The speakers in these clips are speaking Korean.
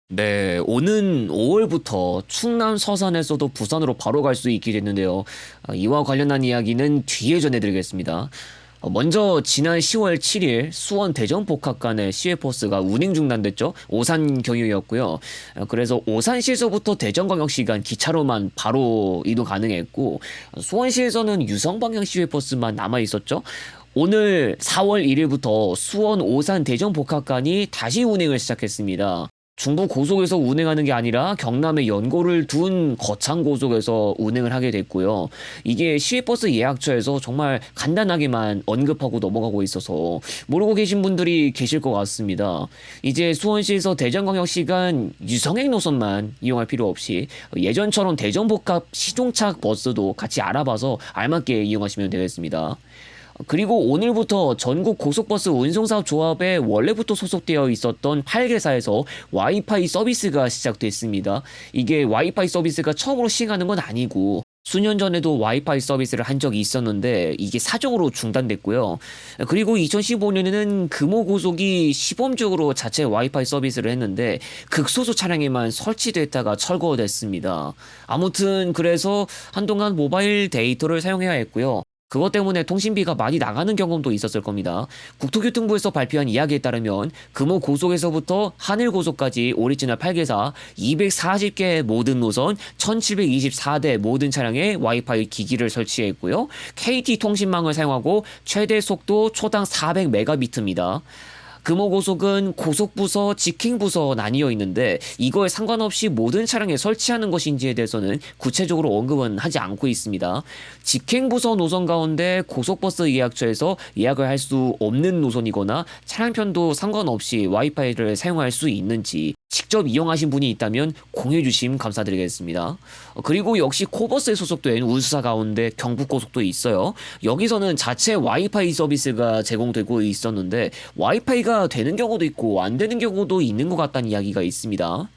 네, 오는 5월부터 충남 서산에서도 부산으로 바로 갈 수 있게 됐는데요. 이와 관련한 이야기는 뒤에 전해드리겠습니다. 먼저 지난 10월 7일 수원 대전 복합 간의 시외버스가 운행 중단됐죠. 오산 경유였고요. 그래서 오산시에서부터 대전광역시 간 기차로만 바로 이동 가능했고, 수원시에서는 유성 방향 시외버스만 남아 있었죠. 오늘 4월 1일부터 수원 오산 대전 복합 간이 다시 운행을 시작했습니다. 중부 고속에서 운행하는 게 아니라 경남의 연고를 둔 거창 고속에서 운행을 하게 됐고요. 이게 시외버스 예약처에서 정말 간단하게만 언급하고 넘어가고 있어서 모르고 계신 분들이 계실 것 같습니다. 이제 수원시에서 대전광역시 간 유성행 노선만 이용할 필요 없이 예전처럼 대전복합 시종착 버스도 같이 알아봐서 알맞게 이용하시면 되겠습니다. 그리고 오늘부터 전국 고속버스 운송사업 조합에 원래부터 소속되어 있었던 8개사에서 와이파이 서비스가 시작됐습니다. 이게 와이파이 서비스가 처음으로 시행하는 건 아니고 수년 전에도 와이파이 서비스를 한 적이 있었는데 이게 사정으로 중단됐고요. 그리고 2015년에는 금호고속이 시범적으로 자체 와이파이 서비스를 했는데 극소수 차량에만 설치됐다가 철거됐습니다. 아무튼 그래서 한동안 모바일 데이터를 사용해야 했고요. 그것 때문에 통신비가 많이 나가는 경험도 있었을 겁니다. 국토교통부에서 발표한 이야기에 따르면 금호 고속에서부터 하늘 고속까지 오리지널 8개사 240개 모든 노선 1724대 모든 차량에 와이파이 기기를 설치했고요. KT 통신망을 사용하고 최대 속도 초당 400메가비트입니다. 금호고속은 고속부서, 직행부서 나뉘어 있는데 이거에 상관없이 모든 차량에 설치하는 것인지에 대해서는 구체적으로 언급은 하지 않고 있습니다. 직행부서 노선 가운데 고속버스 예약처에서 예약을 할 수 없는 노선이거나 차량편도 상관없이 와이파이를 사용할 수 있는지 직접 이용하신 분이 있다면 공유해 주시면 감사드리겠습니다. 그리고 역시 코버스에 소속된 운수사 가운데 경부고속도 있어요. 여기서는 자체 와이파이 서비스가 제공되고 있었는데 와이파이가 되는 경우도 있고 안 되는 경우도 있는 것 같다는 이야기가 있습니다.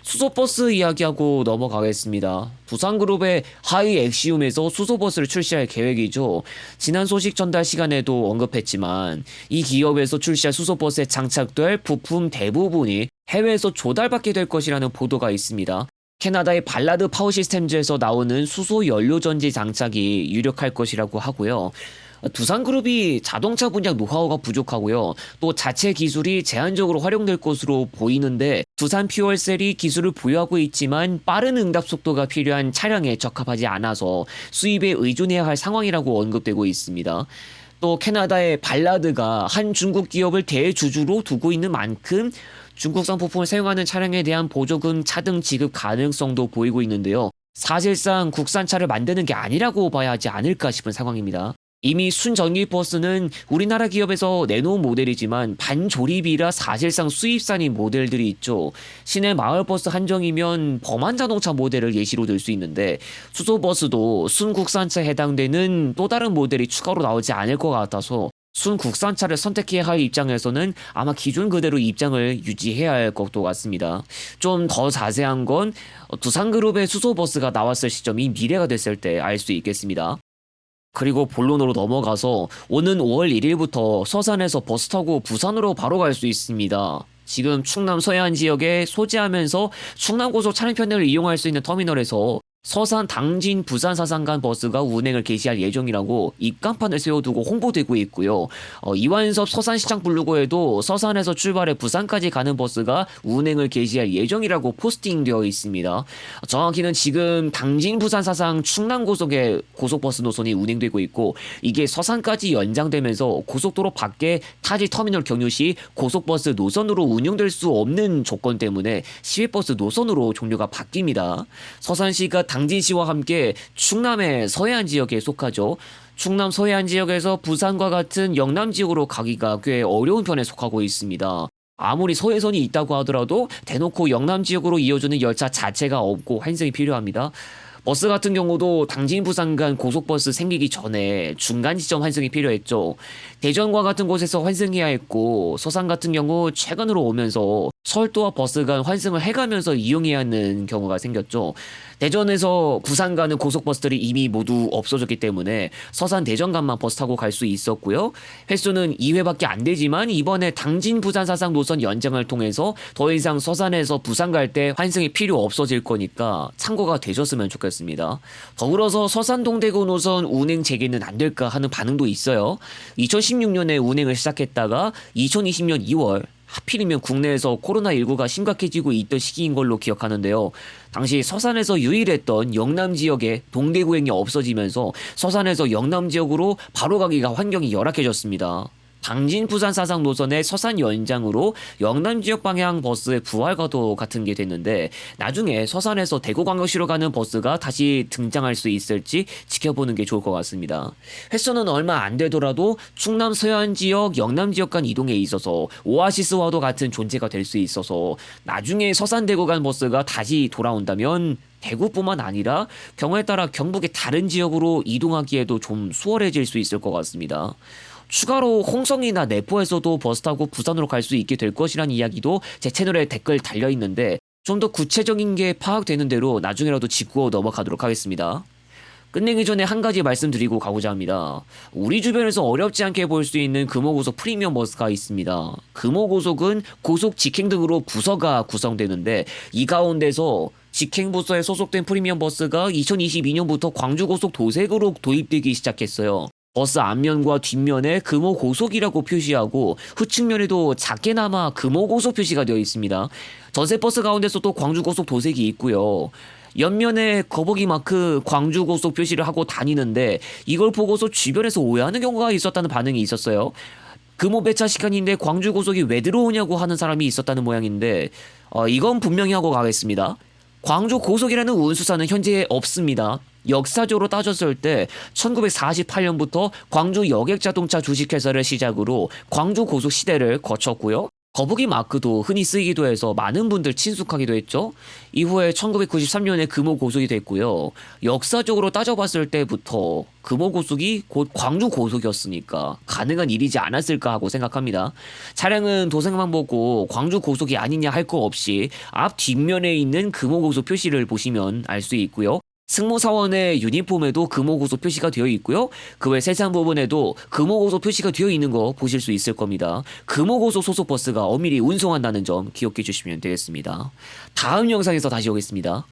수소버스 이야기하고 넘어가겠습니다. 두산그룹의 하이 엑시움에서 수소버스를 출시할 계획이죠. 지난 소식 전달 시간에도 언급했지만 이 기업에서 출시할 수소버스에 장착될 부품 대부분이 해외에서 조달받게 될 것이라는 보도가 있습니다. 캐나다의 발라드 파워 시스템즈에서 나오는 수소 연료 전지 장착이 유력할 것이라고 하고요. 두산그룹이 자동차 분야 노하우가 부족하고요. 또 자체 기술이 제한적으로 활용될 것으로 보이는데 두산 퓨얼셀이 기술을 보유하고 있지만 빠른 응답 속도가 필요한 차량에 적합하지 않아서 수입에 의존해야 할 상황이라고 언급되고 있습니다. 또 캐나다의 발라드가 한 중국 기업을 대주주로 두고 있는 만큼 중국산 부품을 사용하는 차량에 대한 보조금 차등 지급 가능성도 보이고 있는데요. 사실상 국산차를 만드는 게 아니라고 봐야 하지 않을까 싶은 상황입니다. 이미 순전기버스는 우리나라 기업에서 내놓은 모델이지만 반조립이라 사실상 수입산인 모델들이 있죠. 시내 마을버스 한정이면 범한자동차 모델을 예시로 들 수 있는데 수소버스도 순국산차에 해당되는 또 다른 모델이 추가로 나오지 않을 것 같아서 순국산차를 선택해야 할 입장에서는 아마 기존 그대로 입장을 유지해야 할 것도 같습니다. 좀 더 자세한 건 두산그룹의 수소버스가 나왔을 시점이 미래가 됐을 때 알 수 있겠습니다. 그리고 본론으로 넘어가서 오는 5월 1일부터 서산에서 버스 타고 부산으로 바로 갈 수 있습니다. 지금 충남 서해안 지역에 소재하면서 충남고속 차량편을 이용할 수 있는 터미널에서 서산 당진 부산 사상 간 버스가 운행을 개시할 예정이라고 입간판을 세워두고 홍보되고 있고요. 이완섭 서산시장 블로그에도 서산에서 출발해 부산까지 가는 버스가 운행을 개시할 예정이라고 포스팅되어 있습니다. 정확히는 지금 당진 부산 사상 충남고속의 고속버스 노선이 운행되고 있고 이게 서산까지 연장되면서 고속도로 밖에 타지 터미널 경유 시 고속버스 노선으로 운영될 수 없는 조건 때문에 시외버스 노선으로 종료가 바뀝니다. 서산시가 당진시와 함께 충남의 서해안 지역에 속하죠. 충남 서해안 지역에서 부산과 같은 영남 지역으로 가기가 꽤 어려운 편에 속하고 있습니다. 아무리 서해선이 있다고 하더라도 대놓고 영남 지역으로 이어주는 열차 자체가 없고 환승이 필요합니다. 버스 같은 경우도 당진 부산 간 고속버스 생기기 전에 중간 지점 환승이 필요했죠. 대전과 같은 곳에서 환승해야 했고 서산 같은 경우 최근으로 오면서 서울도와 버스 간 환승을 해가면서 이용해야 하는 경우가 생겼죠. 대전에서 부산 가는 고속버스들이 이미 모두 없어졌기 때문에 서산 대전 간만 버스 타고 갈 수 있었고요. 횟수는 2회밖에 안 되지만 이번에 당진 부산 사상 노선 연장을 통해서 더 이상 서산에서 부산 갈 때 환승이 필요 없어질 거니까 참고가 되셨으면 좋겠습니다. 더불어서 서산 동대구 노선 운행 재개는 안 될까 하는 반응도 있어요. 2016년에 운행을 시작했다가 2020년 2월 하필이면 국내에서 코로나19가 심각해지고 있던 시기인 걸로 기억하는데요. 당시 서산에서 유일했던 영남 지역에 동대구행이 없어지면서 서산에서 영남 지역으로 바로 가기가 환경이 열악해졌습니다. 당진 부산 사상 노선의 서산 연장으로 영남 지역 방향 버스의 부활과도 같은 게 됐는데 나중에 서산에서 대구광역시로 가는 버스가 다시 등장할 수 있을지 지켜보는 게 좋을 것 같습니다. 횟수는 얼마 안 되더라도 충남 서해안 지역, 영남 지역 간 이동에 있어서 오아시스와도 같은 존재가 될 수 있어서 나중에 서산 대구 간 버스가 다시 돌아온다면 대구뿐만 아니라 경우에 따라 경북의 다른 지역으로 이동하기에도 좀 수월해질 수 있을 것 같습니다. 추가로 홍성이나 내포에서도 버스 타고 부산으로 갈 수 있게 될 것이란 이야기도 제 채널에 댓글 달려 있는데 좀 더 구체적인 게 파악되는 대로 나중에라도 짚고 넘어가도록 하겠습니다. 끝내기 전에 한 가지 말씀드리고 가고자 합니다. 우리 주변에서 어렵지 않게 볼 수 있는 금호고속 프리미엄 버스가 있습니다. 금호고속은 고속 직행 등으로 부서가 구성되는데 이 가운데서 직행부서에 소속된 프리미엄 버스가 2022년부터 광주고속 도색으로 도입되기 시작했어요. 버스 앞면과 뒷면에 금호고속이라고 표시하고 후측면에도 작게나마 금호고속 표시가 되어 있습니다. 전세버스 가운데서도 광주고속 도색이 있고요. 옆면에 거북이 마크 광주고속 표시를 하고 다니는데 이걸 보고서 주변에서 오해하는 경우가 있었다는 반응이 있었어요. 금호 배차 시간인데 광주고속이 왜 들어오냐고 하는 사람이 있었다는 모양인데 이건 분명히 하고 가겠습니다. 광주고속이라는 운수사는 현재 없습니다. 역사적으로 따졌을 때 1948년부터 광주 여객자동차 주식회사를 시작으로 광주고속 시대를 거쳤고요. 거북이 마크도 흔히 쓰이기도 해서 많은 분들 친숙하기도 했죠. 이후에 1993년에 금호고속이 됐고요. 역사적으로 따져봤을 때부터 금호고속이 곧 광주고속이었으니까 가능한 일이지 않았을까 하고 생각합니다. 차량은 도색만 보고 광주고속이 아니냐 할 거 없이 앞 뒷면에 있는 금호고속 표시를 보시면 알 수 있고요. 승무사원의 유니폼에도 금호고속 표시가 되어 있고요. 그 외 세세한 부분에도 금호고속 표시가 되어 있는 거 보실 수 있을 겁니다. 금호고속 소속 버스가 엄밀히 운송한다는 점 기억해 주시면 되겠습니다. 다음 영상에서 다시 오겠습니다.